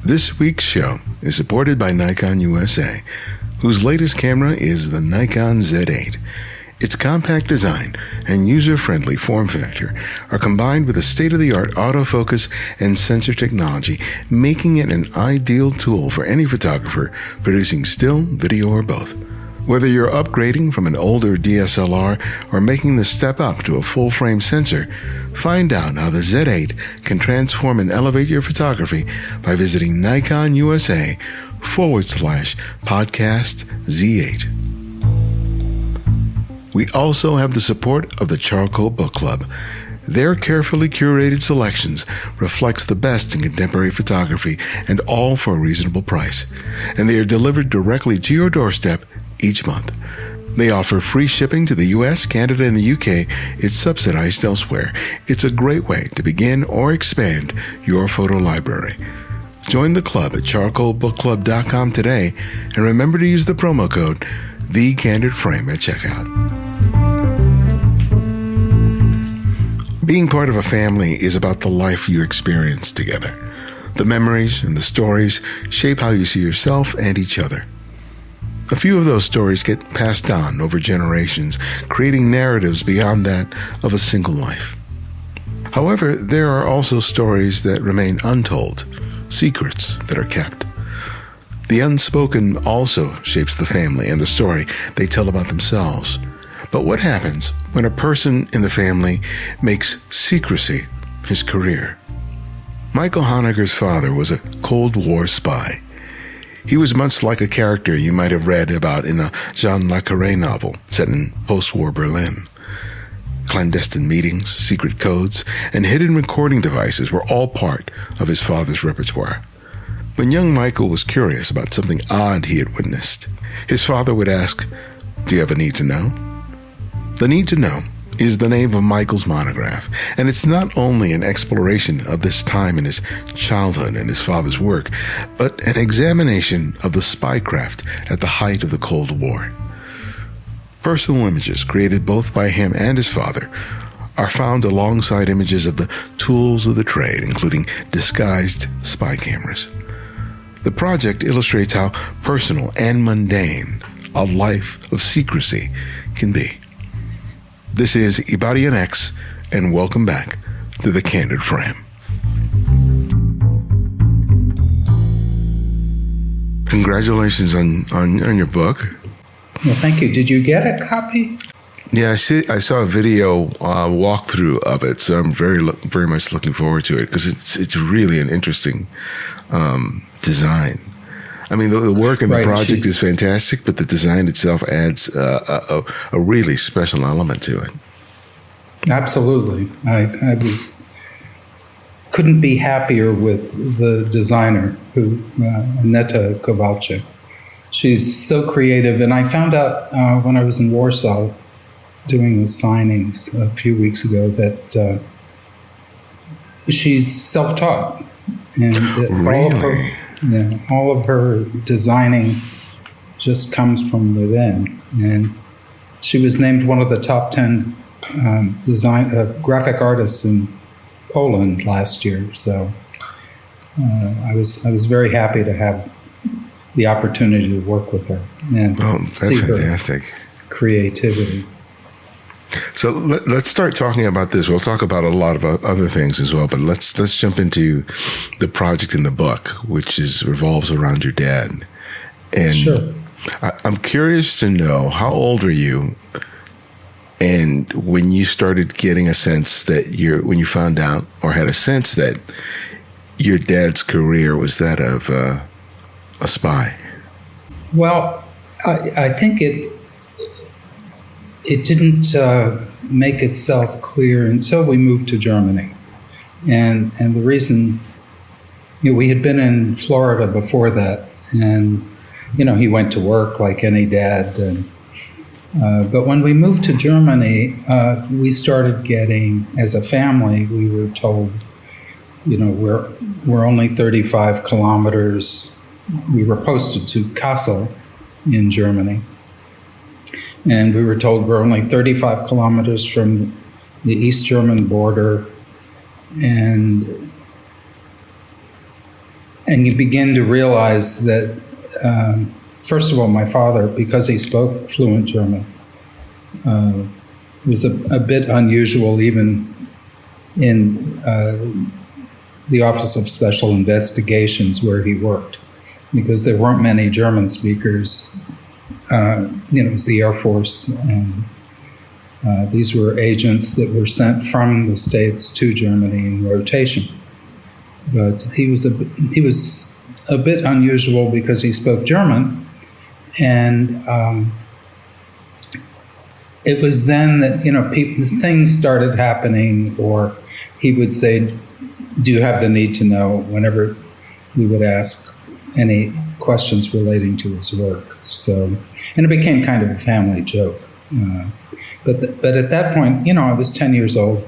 This week's show is supported by Nikon USA, whose latest camera is the Nikon Z8. Its compact design and user-friendly form factor are combined with a state-of-the-art autofocus and sensor technology, making it an ideal tool for any photographer producing still, video, or both. Whether you're upgrading from an older DSLR or making the step up to a full-frame sensor, find out how the Z8 can transform and elevate your photography by visiting NikonUSA/podcast Z8. We also have the support of the Charcoal Book Club. Their carefully curated selections reflects the best in contemporary photography, and all for a reasonable price. And they are delivered directly to your doorstep each month. They offer free shipping to the US, Canada, and the UK. It's subsidized elsewhere. It's a great way to begin or expand your photo library. Join the club at charcoalbookclub.com today, and remember to use the promo code TheCandidFrame at checkout. Being part of a family is about the life you experience together. The memories and the stories shape how you see yourself and each other. A few of those stories get passed on over generations, creating narratives beyond that of a single life. However, there are also stories that remain untold, secrets that are kept. The unspoken also shapes the family and the story they tell about themselves. But what happens when a person in the family makes secrecy his career? Michael Honegger's father was a Cold War spy. He was much like a character you might have read about in a Jean Le Carré novel set in post-war Berlin. Clandestine meetings, secret codes, and hidden recording devices were all part of his father's repertoire. When young Michael was curious about something odd he had witnessed, his father would ask, "Do you have a need to know?" The Need to Know is the name of Michael's monograph, and it's not only an exploration of this time in his childhood and his father's work, but an examination of the spycraft at the height of the Cold War. Personal images created both by him and his father are found alongside images of the tools of the trade, including disguised spy cameras. The project illustrates how personal and mundane a life of secrecy can be. This is Ibadian X, and welcome back to The Candid Frame. Congratulations on your book. Well, thank you. Did you get a copy? Yeah, I saw a video walkthrough of it, so I'm very much looking forward to it because it's really an interesting design. I mean, the work in the project is fantastic, but the design itself adds a really special element to it. Absolutely. I couldn't be happier with the designer, Aneta Kowalczyk. She's so creative, and I found out when I was in Warsaw doing the signings a few weeks ago that she's self-taught, and really? All of her designing just comes from within. And she was named one of the top 10 graphic artists in Poland last year. So I was very happy to have the opportunity to work with her and see fantastic. Her creativity. So let's start talking about this. We'll talk about a lot of other things as well, but let's jump into the project in the book, which revolves around your dad. And sure. I'm curious to know, how old were you, and when you started getting a sense that when you found out or had a sense that your dad's career was that of a spy? Well, I think it didn't make itself clear until we moved to Germany. And the reason, we had been in Florida before that, and, he went to work like any dad. But when we moved to Germany, we started getting, as a family, we were told, we're only 35 kilometers. We were posted to Kassel in Germany. And we were told we're only 35 kilometers from the East German border. And and you begin to realize that, first of all, my father, because he spoke fluent German, was a bit unusual even in the Office of Special Investigations where he worked, because there weren't many German speakers. It was the Air Force, and these were agents that were sent from the States to Germany in rotation. But he was a bit unusual because he spoke German, and it was then that things started happening, or he would say, "Do you have the need to know?" Whenever we would ask any questions relating to his work. So, and it became kind of a family joke. But at that point, I was 10 years old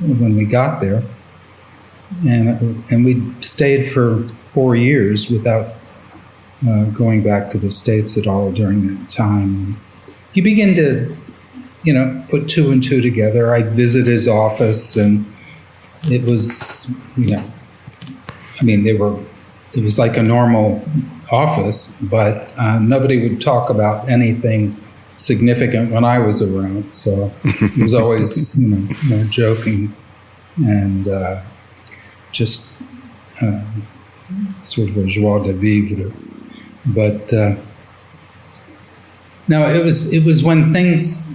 when we got there, and we stayed for 4 years without going back to the States at all during that time. You begin to, put two and two together. I'd visit his office, and it was, it was like a normal office, but nobody would talk about anything significant when I was around. So it was always, more joking and just sort of a joie de vivre. But no, it was when things,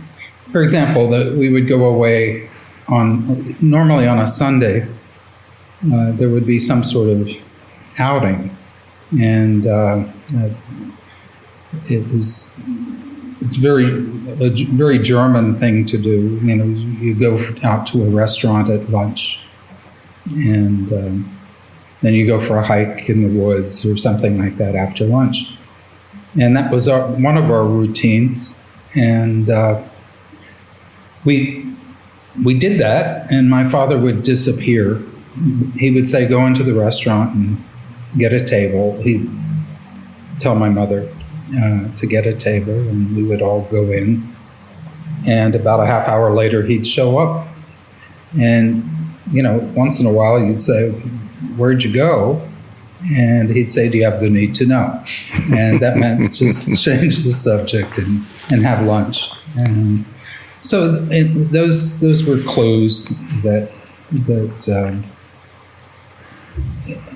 for example, that we would go away normally on a Sunday. There would be some sort of outing, and it's a very German thing to do. You go out to a restaurant at lunch, and then you go for a hike in the woods or something like that after lunch. And that was one of our routines, and we did that, and my father would disappear. He would say, "Go into the restaurant and get a table." He'd tell my mother to get a table, and we would all go in. And about a half hour later, he'd show up. And, once in a while, you'd say, "Where'd you go?" And he'd say, "Do you have the need to know?" And that meant just change the subject and have lunch. And so those were clues that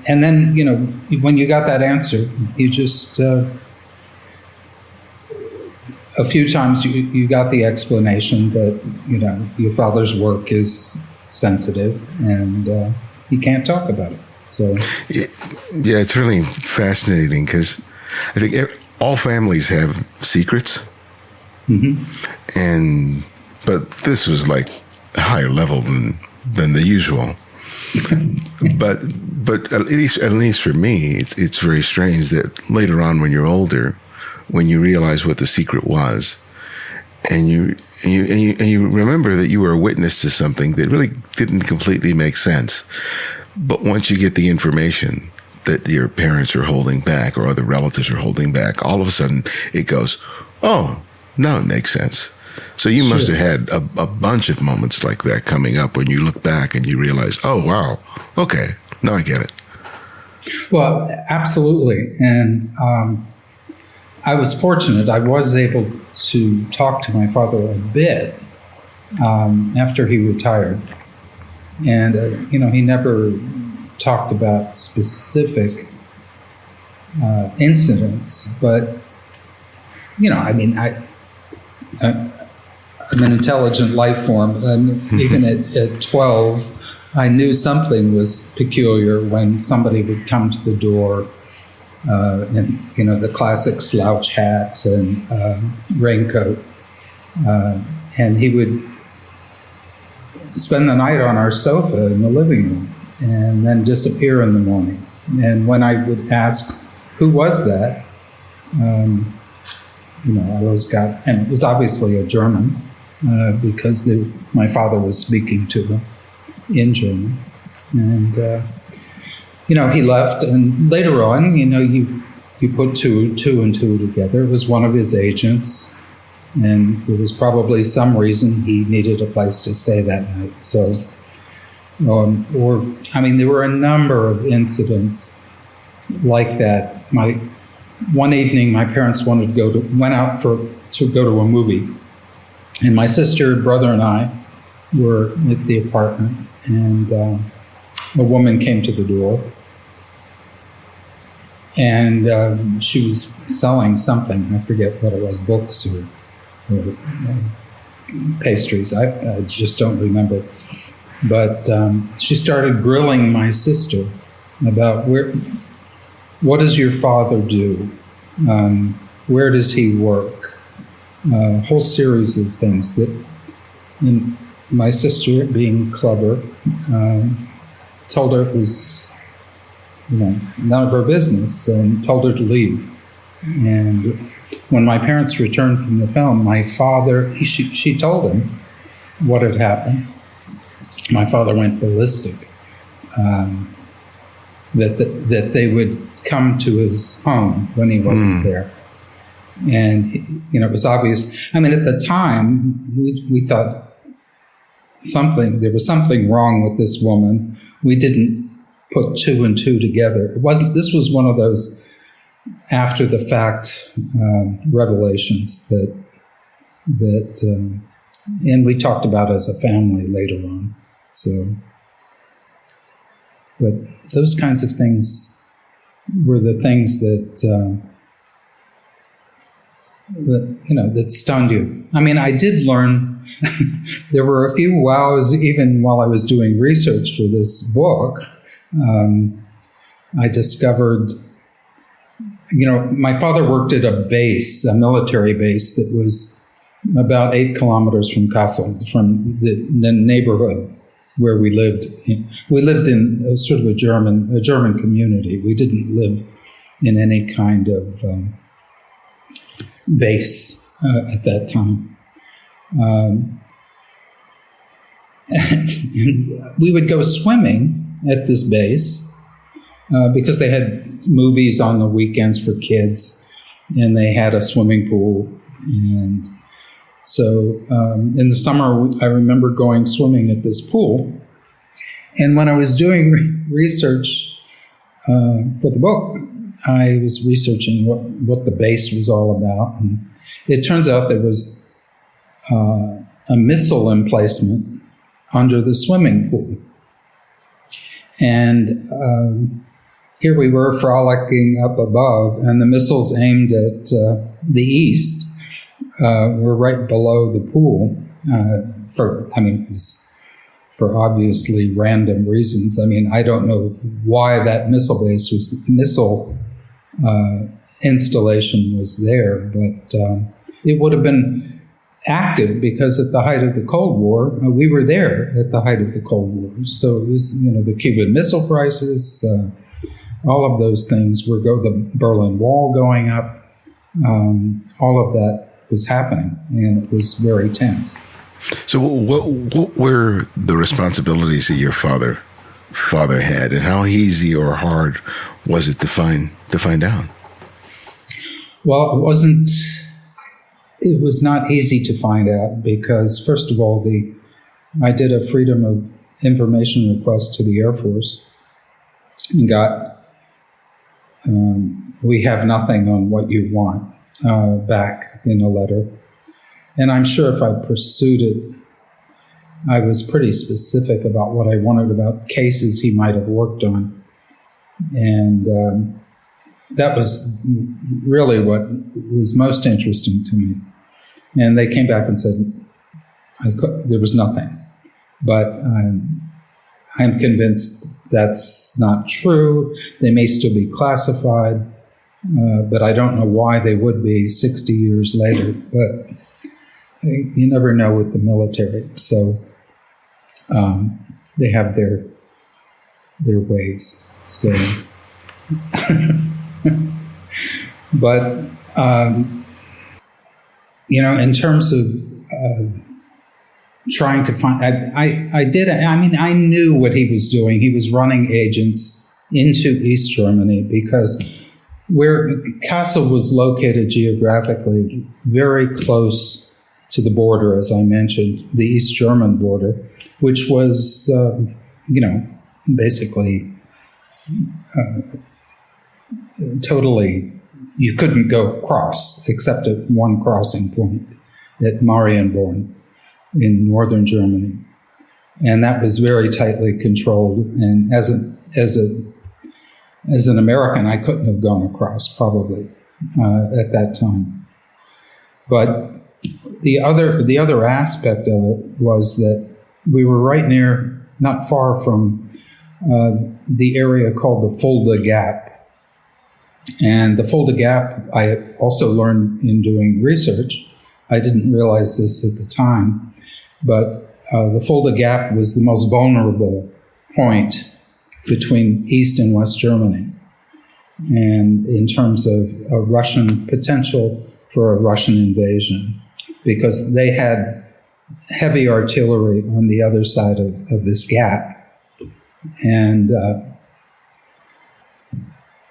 and then, when you got that answer, you just, a few times you got the explanation that, your father's work is sensitive and he can't talk about it. So, yeah, it's really fascinating because I think all families have secrets. Mm-hmm. But this was like a higher level than the usual. but at least for me, it's very strange that later on, when you're older, when you realize what the secret was, and you remember that you were a witness to something that really didn't completely make sense. But once you get the information that your parents are holding back or other relatives are holding back, all of a sudden it goes, "Oh, now it makes sense." So you must have had a bunch of moments like that coming up when you look back and you realize, "Oh, wow, okay, now I get it." Well, absolutely. And I was fortunate. I was able to talk to my father a bit after he retired. And, he never talked about specific incidents, but, I'm an intelligent life form, and even at 12, I knew something was peculiar when somebody would come to the door in, the classic slouch hat and raincoat, and he would spend the night on our sofa in the living room and then disappear in the morning. And when I would ask, "Who was that?" I always got, and it was obviously a German, because my father was speaking to them in German. And, he left, and later on, you put two and two together. It was one of his agents, and there was probably some reason he needed a place to stay that night. So, there were a number of incidents like that. One evening, my parents went out to go to a movie, and my sister, brother, and I were at the apartment, and a woman came to the door, and she was selling something. I forget what it was, books or pastries. I just don't remember. But she started grilling my sister about what does your father do? Where does he work? A whole series of things that, and my sister, being clever, told her it was, none of her business, and told her to leave. And when my parents returned from the film, my father, she told him what had happened. My father went ballistic. That they would come to his home when he wasn't there. And, it was obvious. I mean, at the time, we thought there was something wrong with this woman. We didn't put two and two together. This was one of those after the fact revelations that and we talked about as a family later on. So, but those kinds of things were the things that stunned you. I mean, I did learn. There were a few wows even while I was doing research for this book. I discovered, my father worked at a military base that was about 8 kilometers from Kassel, from the neighborhood where we lived. We lived in a sort of a German community. We didn't live in any kind of base at that time. And we would go swimming at this base because they had movies on the weekends for kids, and they had a swimming pool. And so in the summer, I remember going swimming at this pool. And when I was doing research for the book, I was researching what the base was all about. And it turns out there was a missile emplacement under the swimming pool. And here we were frolicking up above, and the missiles aimed at the east were right below the pool. It was for obviously random reasons. I mean, I don't know why that missile installation was there, but it would have been active because at the height of the Cold War, we were there at the height of the Cold War. So it was, the Cuban Missile Crisis, all of those things were the Berlin Wall going up, all of that was happening, and it was very tense. So what were the responsibilities that your father had, and how easy or hard was it to find out? Well, it was not easy to find out because, first of all, I did a Freedom of Information request to the Air Force and got, we have nothing on what you want back in a letter. And I'm sure if I pursued it, I was pretty specific about what I wanted about cases he might have worked on. And that was really what was most interesting to me. And they came back and said, there was nothing. But I'm convinced that's not true. They may still be classified, but I don't know why they would be 60 years later. But you never know with the military. So they have their ways. So, but in terms of trying to find, I knew what he was doing. He was running agents into East Germany because where Kassel was located geographically, very close to the border, as I mentioned, the East German border, which was, basically totally, you couldn't go across except at one crossing point at Marienborn in northern Germany. And that was very tightly controlled. And as an American, I couldn't have gone across probably at that time. But the other aspect of it was that we were right near, not far from the area called the Fulda Gap. And the Fulda Gap, I also learned in doing research. I didn't realize this at the time, but the Fulda Gap was the most vulnerable point between East and West Germany, and in terms of a Russian potential for a Russian invasion, because they had heavy artillery on the other side of this gap. And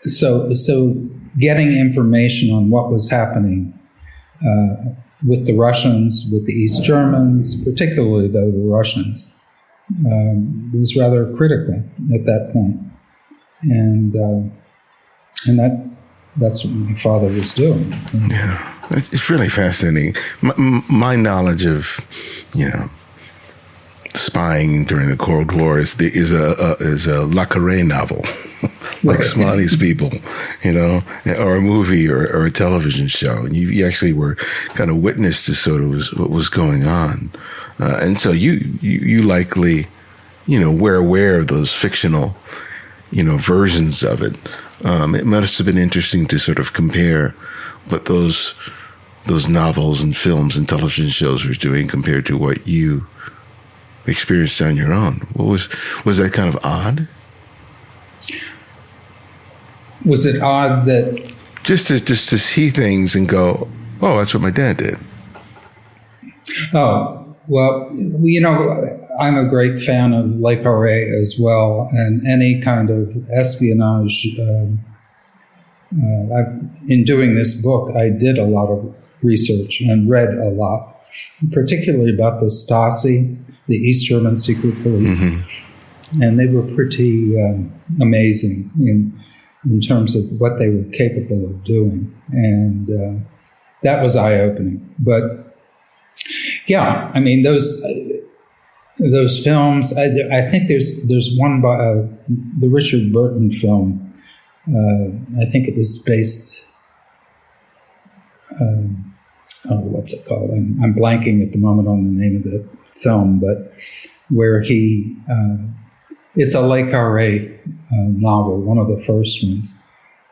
so getting information on what was happening with the Russians, with the East Germans, particularly though the Russians, was rather critical at that point. And that's what my father was doing. Yeah, it's really fascinating. My knowledge of, spying during the Cold War is a Le Carré novel, like Smiley's People, or a movie or a television show, and you actually were kind of witness to sort of what was going on, and so you likely, were aware of those fictional, versions of it. It must have been interesting to sort of compare what those novels and films and television shows were doing compared to what you experienced on your own. Was that kind of odd? Was it odd that just to see things and go, oh, that's what my dad did? Oh, well, I'm a great fan of Le Carré as well, and any kind of espionage. In doing this book, I did a lot of research and read a lot, particularly about the Stasi, the East German secret police, and they were pretty amazing in terms of what they were capable of doing, and that was eye-opening. But yeah, I mean those films. I think there's one by the Richard Burton film. I think it was based. What's it called? I'm blanking at the moment on the name of the film, but where it's a Le Carré novel, one of the first ones,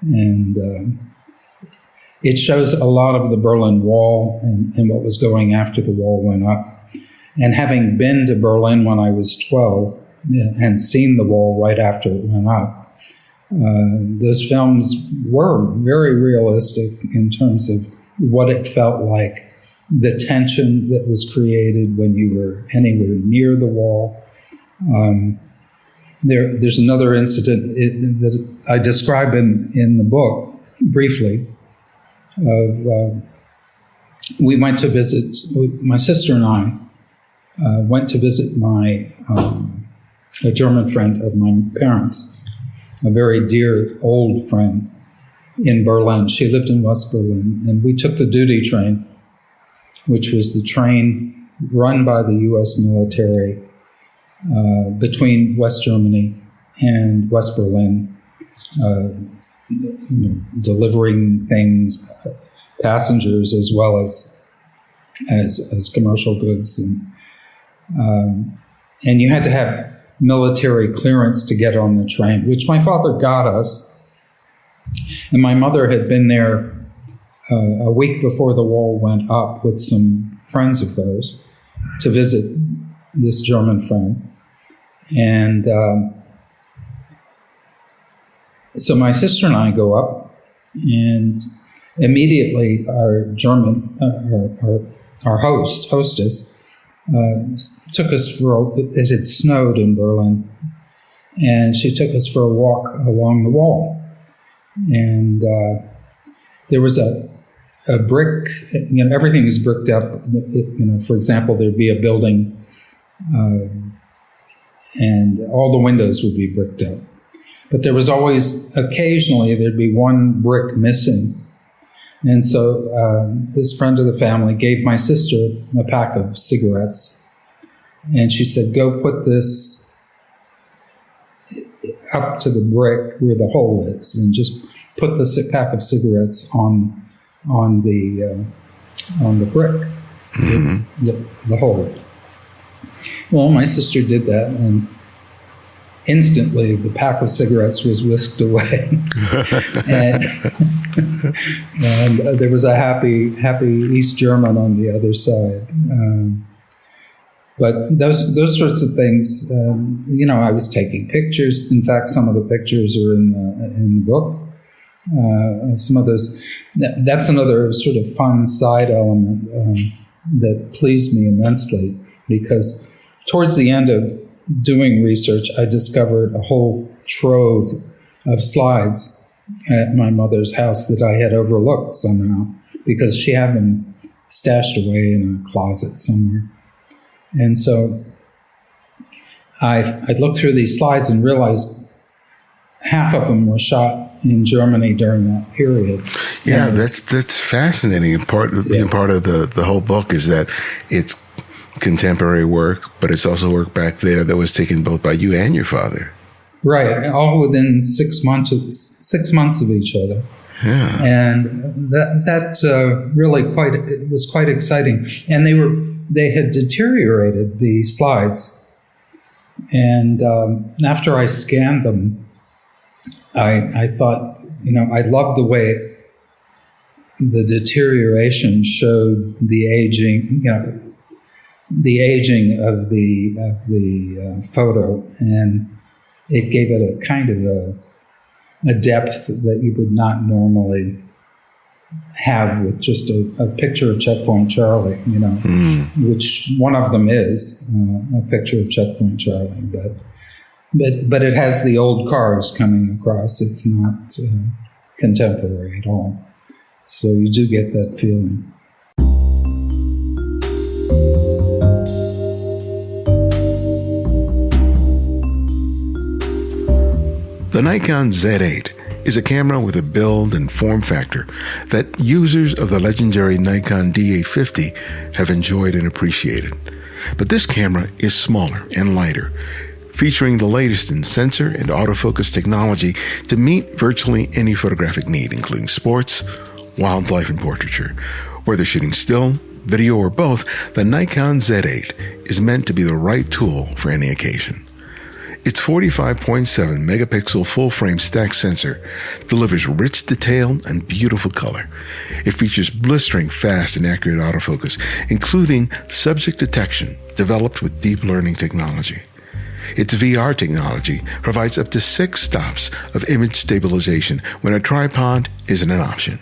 and it shows a lot of the Berlin Wall and what was going after the wall went up. And having been to Berlin when I was 12 and seen the wall right after it went up, those films were very realistic in terms of what it felt like, the tension that was created when you were anywhere near the wall. There's another incident that I describe in the book briefly. We went to visit, my sister and I went to visit a German friend of my parents, a very dear old friend in Berlin. She lived in West Berlin, and we took the duty train, which was the train run by the U.S. military between West Germany and West Berlin, delivering things, passengers as well as commercial goods, and you had to have military clearance to get on the train, which my father got us. And my mother had been there a week before the wall went up with some friends of hers to visit this German friend. And so my sister and I go up, and immediately our German, our hostess, took us it had snowed in Berlin, and she took us for a walk along the wall. And there was a brick, everything was bricked up. For example, there'd be a building, and all the windows would be bricked up. But there was always, occasionally, there'd be one brick missing. And so this friend of the family gave my sister a pack of cigarettes. And she said, go put this up to the brick where the hole is, and just put the pack of cigarettes on the brick, the hole. Well, my sister did that, and instantly the pack of cigarettes was whisked away. and there was a happy East German on the other side. But those sorts of things, I was taking pictures. In fact, some of the pictures are in the book. Some of those, that's another sort of fun side element that pleased me immensely, because towards the end of doing research, I discovered a whole trove of slides at my mother's house that I had overlooked somehow, because she had them stashed away in a closet somewhere. And so I'd looked through these slides and realized half of them were shot in Germany during that period. Yeah, that's fascinating. Being part of the whole book is that it's contemporary work, but it's also work back there that was taken both by you and your father. Right, all within 6 months of each other. Yeah, and that really was quite exciting. And they had deteriorated, the slides, and after I scanned them, I thought, I loved the way the deterioration showed the aging, the aging of the photo, and it gave it a kind of a depth that you would not normally have with just a picture of Checkpoint Charlie, which one of them is a picture of Checkpoint Charlie, but it has the old cars coming across. It's not contemporary at all. So you do get that feeling. The Nikon Z8 is a camera with a build and form factor that users of the legendary Nikon D850 have enjoyed and appreciated. But this camera is smaller and lighter, featuring the latest in sensor and autofocus technology to meet virtually any photographic need, including sports, wildlife, and portraiture. Whether shooting still, video, or both, the Nikon Z8 is meant to be the right tool for any occasion. Its 45.7 megapixel full-frame stack sensor delivers rich detail and beautiful color. It features blistering fast and accurate autofocus, including subject detection developed with deep learning technology. Its VR technology provides up to 6 stops of image stabilization when a tripod isn't an option.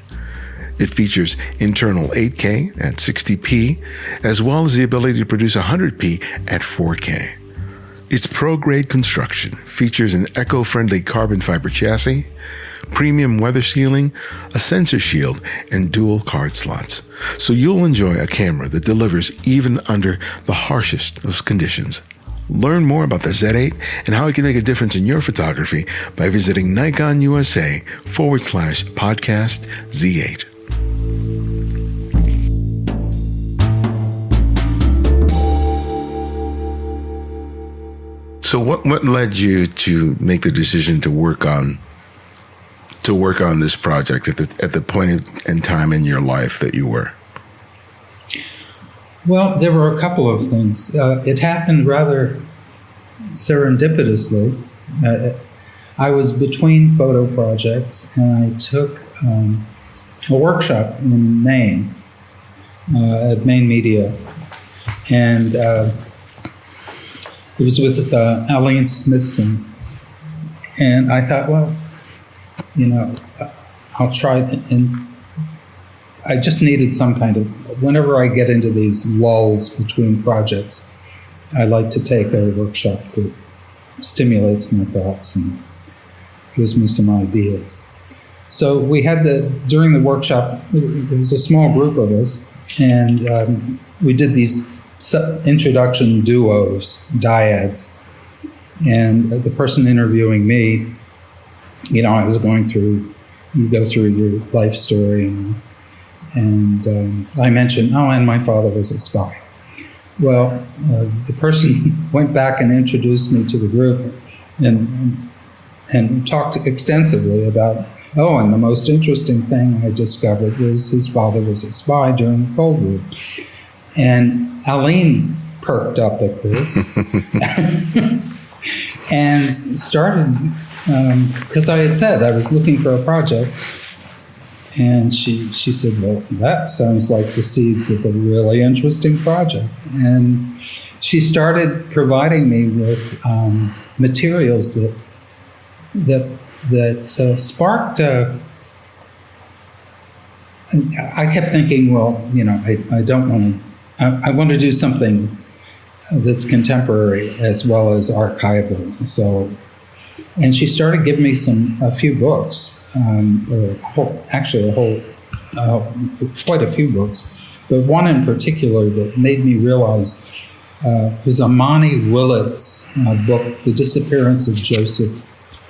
It features internal 8K at 60p, as well as the ability to produce 100p at 4K. Its pro-grade construction features an eco-friendly carbon fiber chassis, premium weather sealing, a sensor shield, and dual card slots. So you'll enjoy a camera that delivers even under the harshest of conditions. Learn more about the Z8 and how it can make a difference in your photography by visiting Nikon USA /podcast Z8. So what led you to make the decision to work on this project at the point in time in your life that you were? Well, there were a couple of things. It happened rather serendipitously. I was between photo projects, and I took a workshop in Maine at Maine Media, and it was with Aline Smithson, and I thought, well, I'll try, and I just needed some kind of, whenever I get into these lulls between projects, I like to take a workshop that stimulates my thoughts and gives me some ideas. So we had during the workshop, it was a small group of us, and we did these introduction duos, dyads, and the person interviewing me I was going through, you go through your life story, and I mentioned, and my father was a spy. Well, the person went back and introduced me to the group and talked extensively about, and the most interesting thing I discovered was his father was a spy during the Cold War. And Aline perked up at this and started, because I had said I was looking for a project, and she said, well, that sounds like the seeds of a really interesting project. And she started providing me with materials that sparked. I kept thinking, well, I don't want to. I want to do something that's contemporary as well as archival. So, and she started giving me a few books, quite a few books, but one in particular that made me realize was Amani Willett's book, The Disappearance of Joseph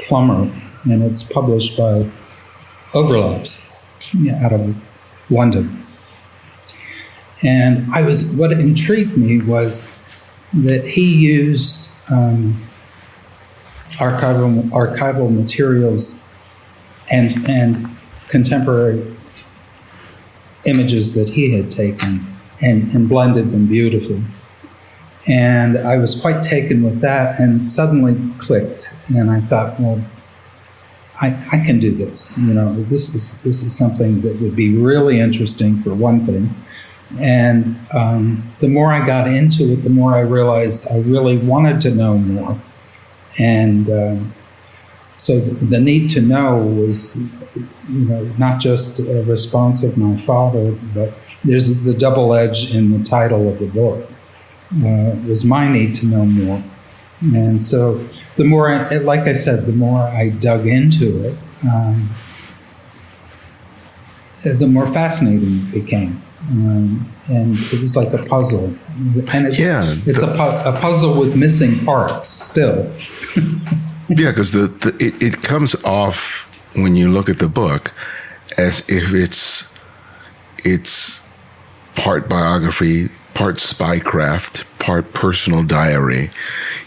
Plummer, and it's published by Overlaps out of London. And what intrigued me was that he used archival materials and contemporary images that he had taken and blended them beautifully. And I was quite taken with that, and suddenly clicked. And I thought, well, I can do this. This is something that would be really interesting for one thing. And the more I got into it, the more I realized I really wanted to know more. And so the need to know was, not just a response of my father, but there's the double edge in the title of the book. Was my need to know more. And so the more, like I said, the more I dug into it, the more fascinating it became. And it was like a puzzle. And it's a puzzle with missing parts still. Yeah, because it comes off when you look at the book as if it's part biography, part spycraft, part personal diary.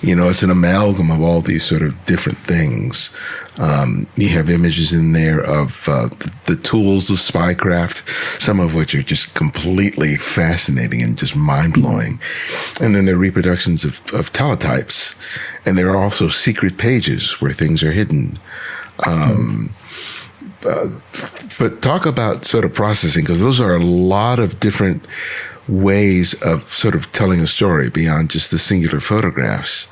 It's an amalgam of all these sort of different things. You have images in there of the tools of spycraft, some of which are just completely fascinating and just mind-blowing. And then there are reproductions of teletypes. And there are also secret pages where things are hidden. But talk about sort of processing, because those are a lot of different ways of sort of telling a story beyond just the singular photographs.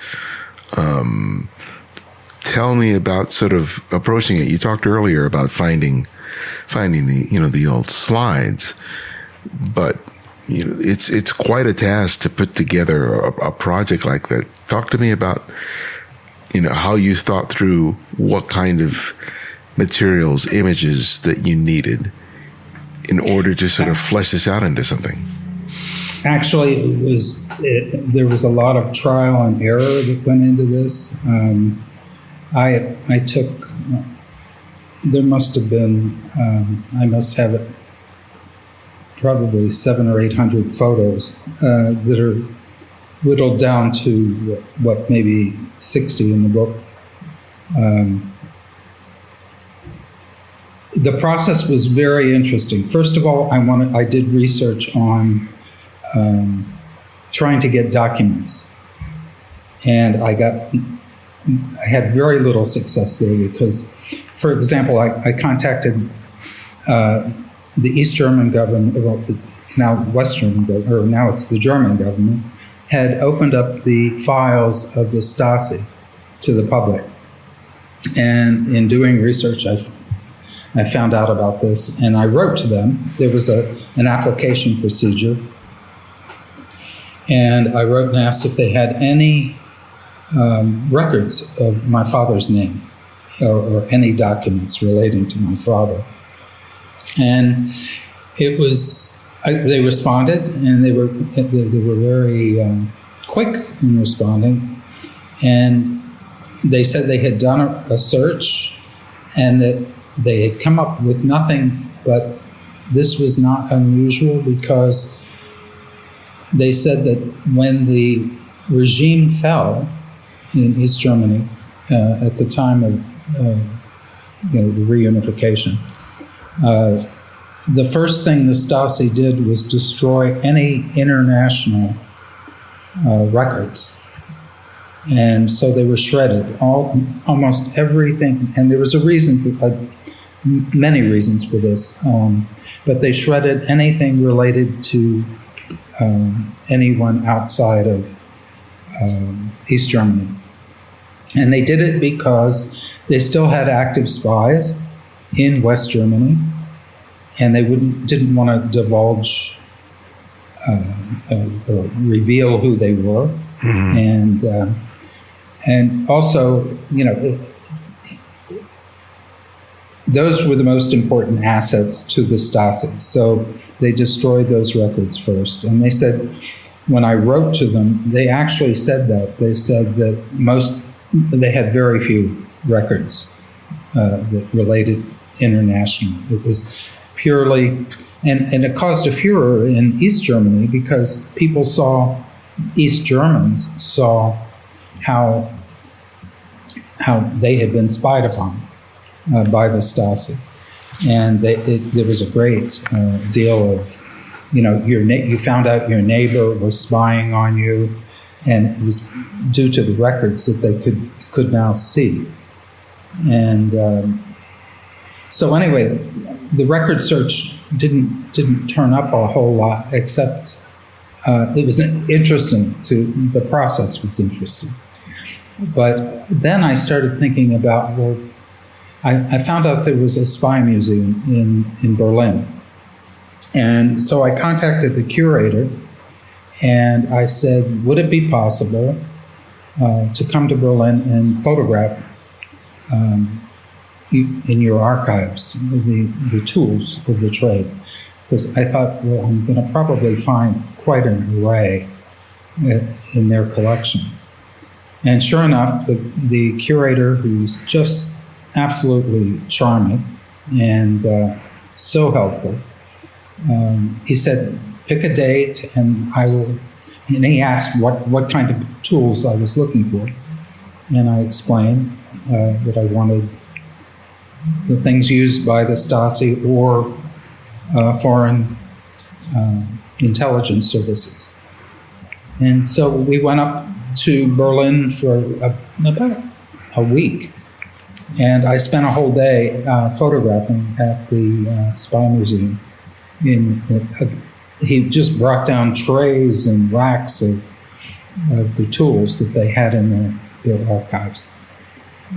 Tell me about sort of approaching it. You talked earlier about finding the old slides, but it's quite a task to put together a project like that. Talk to me about how you thought through what kind of materials, images that you needed in order to sort of flesh this out into something. Actually, there was a lot of trial and error that went into this. I took, there must have been, I must have it, probably 700 or 800 photos that are whittled down to what maybe 60 in the book. The process was very interesting. First of all, I did research on trying to get documents, and I had very little success there because, for example, I contacted the East German government. Well, it's now West German government, or now it's the German government, had opened up the files of the Stasi to the public, and in doing research, I found out about this, and I wrote to them. There was an application procedure, and I wrote and asked if they had any records of my father's name or any documents relating to my father. And it was, they responded, and they were very quick in responding. And they said they had done a search, and that they had come up with nothing, but this was not unusual because they said that when the regime fell in East Germany at the time of the reunification, the first thing the Stasi did was destroy any international records. And so they were shredded, almost everything. And there was a reason for, many reasons for this, but they shredded anything related to anyone outside of East Germany. And they did it because they still had active spies in West Germany, and they didn't want to divulge or reveal who they were. Mm-hmm. And also, those were the most important assets to the Stasi. So they destroyed those records first. And they said, when I wrote to them, they actually said that. They said that they had very few records that related internationally. It was purely, and it caused a furor in East Germany because East Germans saw how they had been spied upon by the Stasi. And there was a great deal of, you found out your neighbor was spying on you, and it was due to the records that they could now see. And so anyway, the record search didn't turn up a whole lot, except it was interesting. The process was interesting. But then I started thinking about, I found out there was a spy museum in Berlin. And so I contacted the curator, and I said, would it be possible to come to Berlin and photograph in your archives the tools of the trade? Because I thought, well, I'm going to probably find quite an array in their collection. And sure enough, the curator, who's just absolutely charming and so helpful, he said, pick a date and I will, and he asked what kind of tools I was looking for. And I explained that I wanted the things used by the Stasi or foreign intelligence services. And so we went up to Berlin for about a week. And I spent a whole day photographing at the Spy Museum. He just brought down trays and racks of the tools that they had in their archives.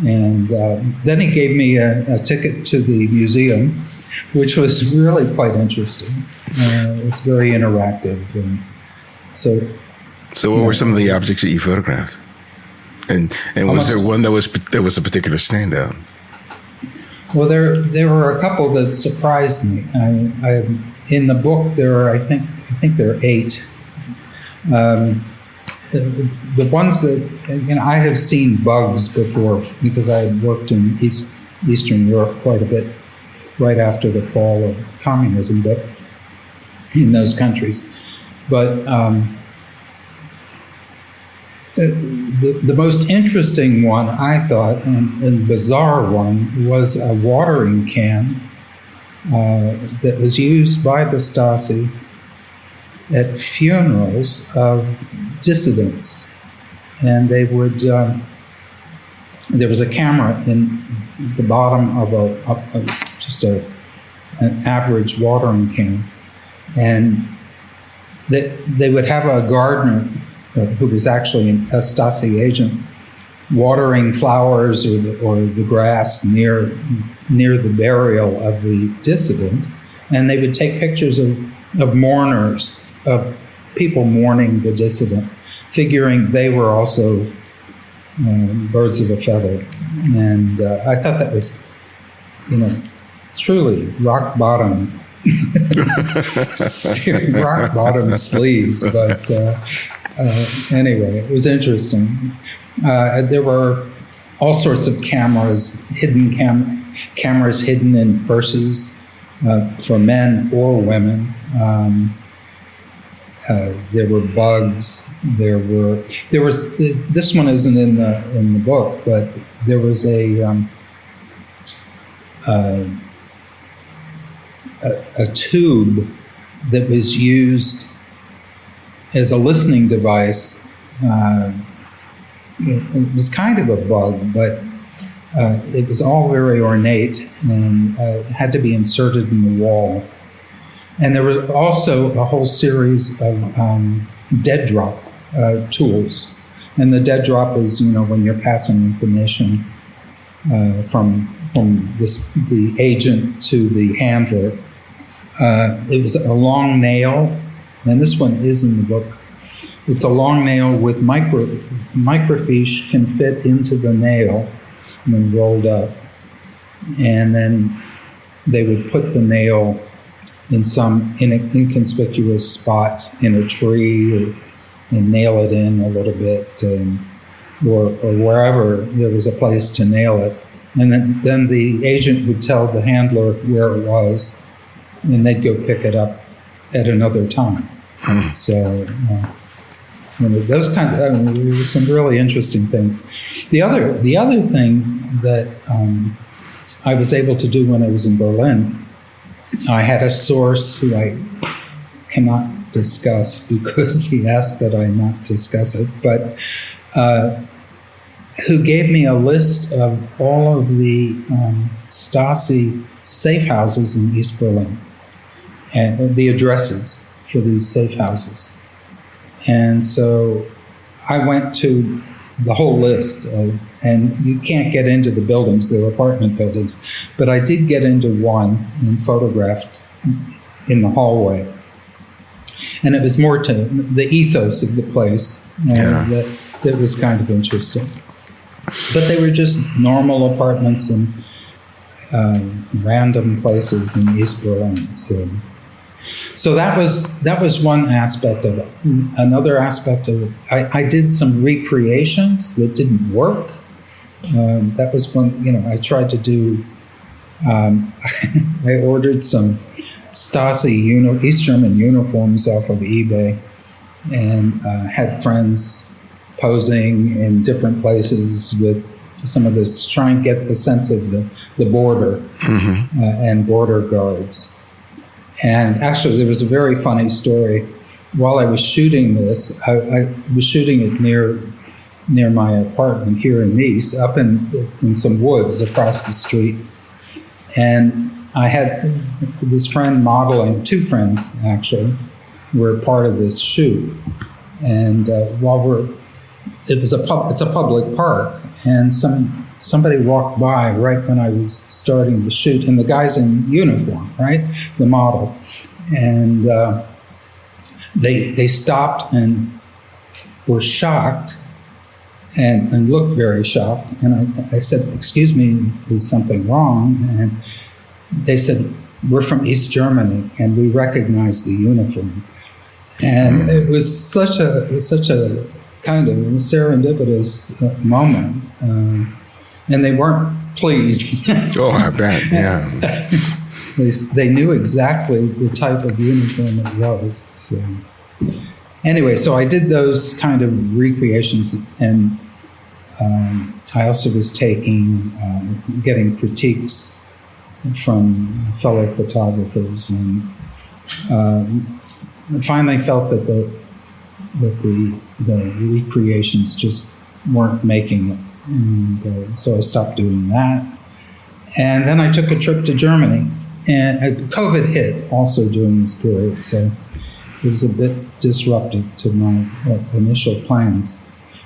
And then he gave me a ticket to the museum, which was really quite interesting. It's very interactive. And so what were some of the objects that you photographed? And was there one that was a particular standout? Well, there were a couple that surprised me. In the book, there are I think there are 8. The ones that I have seen bugs before because I had worked in Eastern Europe quite a bit right after the fall of communism, but in those countries. But the most interesting one, I thought, and bizarre one, was a watering can that was used by the Stasi at funerals of dissidents. And they would, there was a camera in the bottom of an average watering can. And they would have a gardener who was actually a Stasi agent, watering flowers or the grass near the burial of the dissident, and they would take pictures of mourners, of people mourning the dissident, figuring they were also birds of a feather. And I thought that was, truly rock bottom, rock bottom sleaze, but anyway, it was interesting. There were all sorts of cameras, hidden cameras hidden in purses for men or women. There were bugs. There was. This one isn't in the book, but there was a tube that was used as a listening device. It was kind of a bug, but it was all very ornate and had to be inserted in the wall. And there were also a whole series of dead drop tools. And the dead drop is, when you're passing information from the agent to the handler. It was a long nail, and this one is in the book. It's a long nail with microfiche can fit into the nail when rolled up. And then they would put the nail in some inconspicuous spot in a tree and nail it in a little bit, or wherever there was a place to nail it. And then the agent would tell the handler where it was, and they'd go pick it up at another time. So those kinds of, there were some really interesting things. The other thing that I was able to do when I was in Berlin, I had a source who I cannot discuss because he asked that I not discuss it, but who gave me a list of all of the Stasi safe houses in East Berlin and the addresses for these safe houses. And so I went to the whole list and you can't get into the buildings, they're apartment buildings, but I did get into one and photographed in the hallway. And it was more to the ethos of the place that was kind of interesting. But they were just normal apartments in random places in East Berlin. So that was one aspect of it. Another aspect of it, I did some recreations that didn't work. That was one, I tried to do, I ordered some Stasi East German uniforms off of eBay and had friends posing in different places with some of this to try and get the sense of the border and border guards. And actually, there was a very funny story. While I was shooting this, I was shooting it near my apartment here in Nice, up in some woods across the street. And I had this friend modeling, two friends actually, were part of this shoot. And it's a public park, and somebody walked by right when I was starting the shoot, and the guy's in uniform, right, the model, and they stopped and were shocked and looked very shocked, and I said, "Excuse me, is something wrong?" And they said, "We're from East Germany, and we recognize the uniform." And it was such a kind of serendipitous moment, and they weren't pleased. Oh, I bet, yeah. They knew exactly the type of uniform it was. So anyway, so I did those kind of recreations, and I also was getting critiques from fellow photographers, and finally felt that the recreations just weren't making it, and so I stopped doing that. And then I took a trip to Germany, and COVID hit also during this period, so it was a bit disruptive to my initial plans.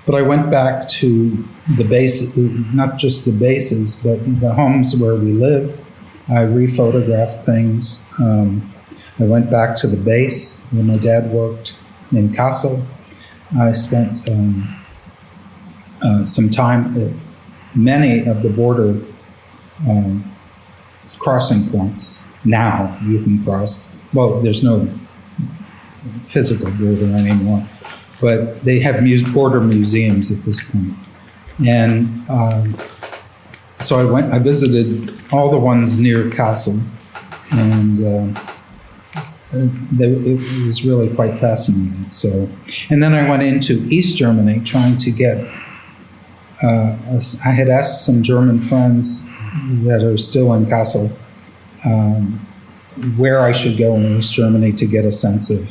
But I went back to the base, not just the bases, but the homes where we lived. I rephotographed things. I went back to the base where my dad worked in Kassel. I spent some time at many of the border crossing points. Now you can cross. Well, there's no physical border anymore, but they have border museums at this point. And So I visited all the ones near Kassel, and it was really quite fascinating. So, and then I went into East Germany trying to get, I had asked some German friends that are still in Kassel where I should go in East Germany to get a sense of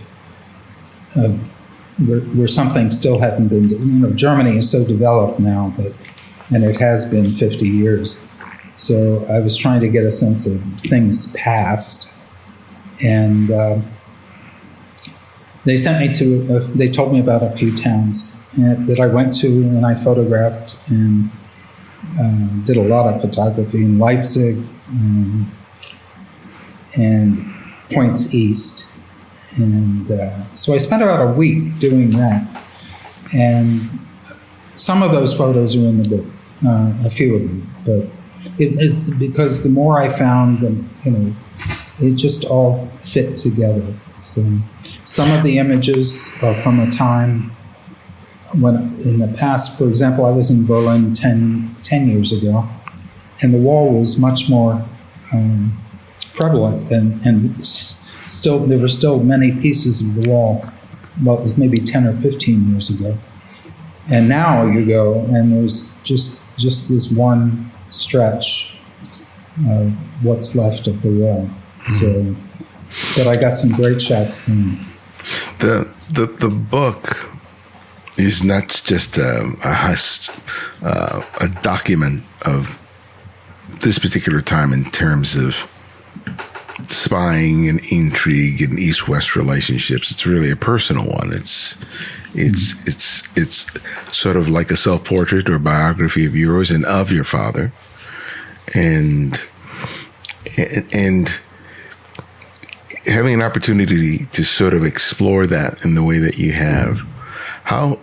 where something still hadn't been, Germany is so developed now and it has been 50 years. So I was trying to get a sense of things past. And they sent me to, they told me about a few towns that I went to and I photographed and did a lot of photography in Leipzig and points east. And so I spent about a week doing that. And some of those photos are in the book, a few of them. But it is because the more I found, it just all fit together. So some of the images are from a time when, in the past, for example, I was in Berlin 10 years ago, and the wall was much more prevalent, and still there were still many pieces of the wall. Well, it was maybe 10 or 15 years ago. And now you go, and there's just this one stretch of what's left of the wall. So, but I got some great shots then. The book is not just a document of this particular time in terms of spying and intrigue and East-West relationships. It's really a personal one. It's sort of like a self-portrait or biography of yours and of your father, and having an opportunity to sort of explore that in the way that you have, how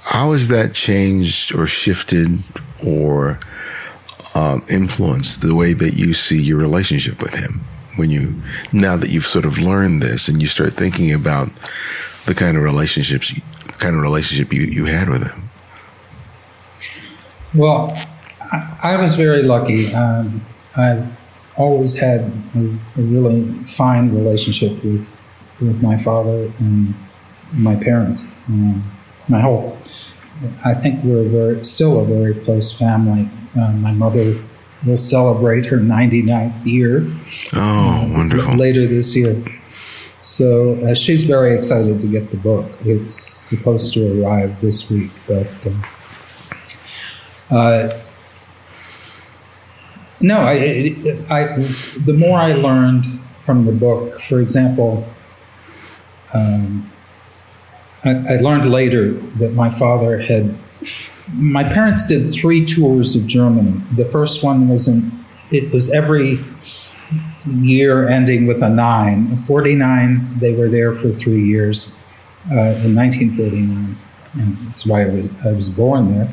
has that changed or shifted or influenced the way that you see your relationship with him? Now that you've sort of learned this and you start thinking about the kind of relationship you had with him. Well, I was very lucky. I've always had a really fine relationship with my father and my parents. I think we're still a very close family. My mother will celebrate her 99th year. Oh, wonderful. Later this year. So she's very excited to get the book. It's supposed to arrive this week, but no, the more I learned from the book, for example, I learned later that my parents did 3 tours of Germany. The first one was every year ending with a 9. In 49, they were there for 3 years, in 1949, and that's why I was born there.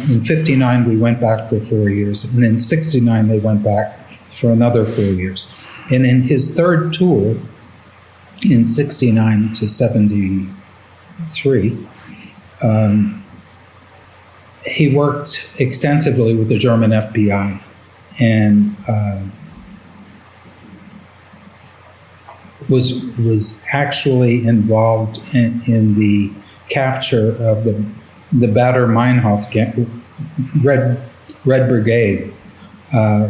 In 59, we went back for 4 years, and in 69, they went back for another 4 years. And in his third tour, in 69 to 73, he worked extensively with the German FBI, and was actually involved in the capture of the Baader Meinhof Red Brigade,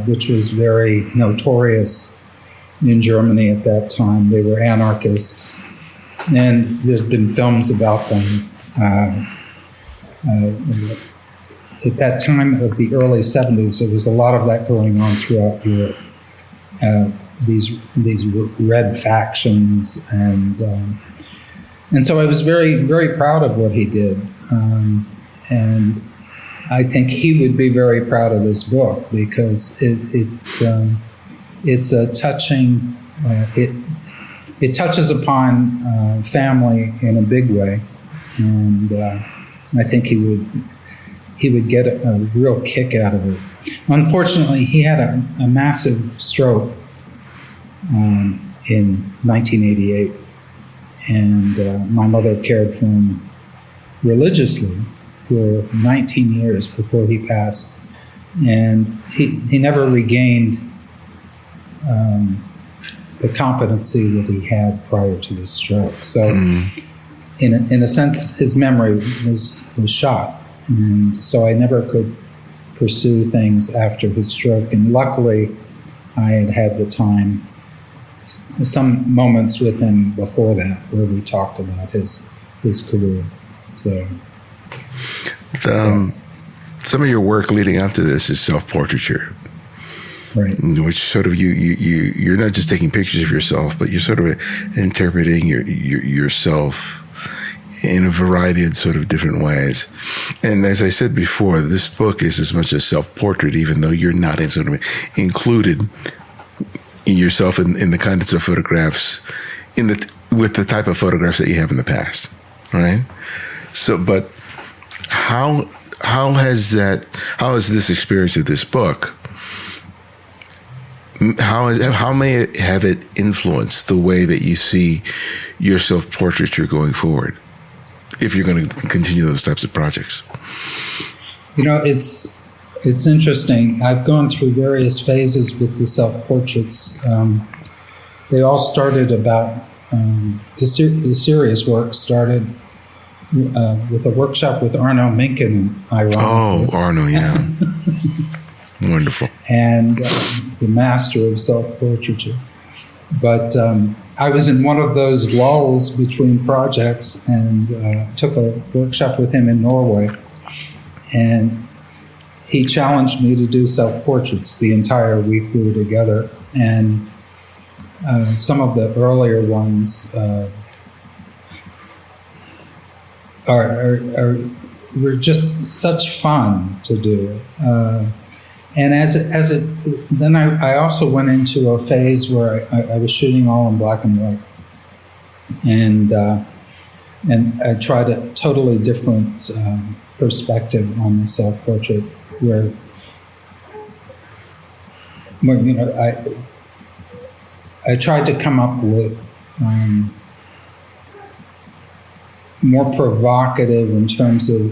which was very notorious in Germany at that time. They were anarchists, and there's been films about them. At that time of the early 70s, there was a lot of that going on throughout Europe. These red factions, and so I was very, very proud of what he did, and I think he would be very proud of this book because it's a touching. It touches upon family in a big way, and I think he would get a real kick out of it. Unfortunately, he had a massive stroke in 1988, and my mother cared for him religiously for 19 years before he passed. And he never regained the competency that he had prior to the stroke. So in a sense, his memory was shot. And so I never could pursue things after his stroke. And luckily, I had the time, some moments with him before that, where we talked about his career. So, some of your work leading up to this is self-portraiture, right? Which sort of you're not just taking pictures of yourself, but you're sort of interpreting yourself in a variety of sort of different ways. And as I said before, this book is as much a self-portrait, even though you're not sort of included in yourself in the kinds of photographs, with the type of photographs that you have in the past, right? So, but how has this experience of this book, how may it have it influenced the way that you see your self-portraiture going forward, if you're going to continue those types of projects? It's interesting. I've gone through various phases with the self-portraits. They all started about, the serious work started with a workshop with Arno Minkin, ironically. Oh, Arno, yeah. Wonderful. And the master of self-portraiture. But I was in one of those lulls between projects and took a workshop with him in Norway. And he challenged me to do self-portraits the entire week we were together. And some of the earlier ones were just such fun to do. And then I also went into a phase where I was shooting all in black and white, and I tried a totally different perspective on the self-portrait, where I tried to come up with more provocative in terms of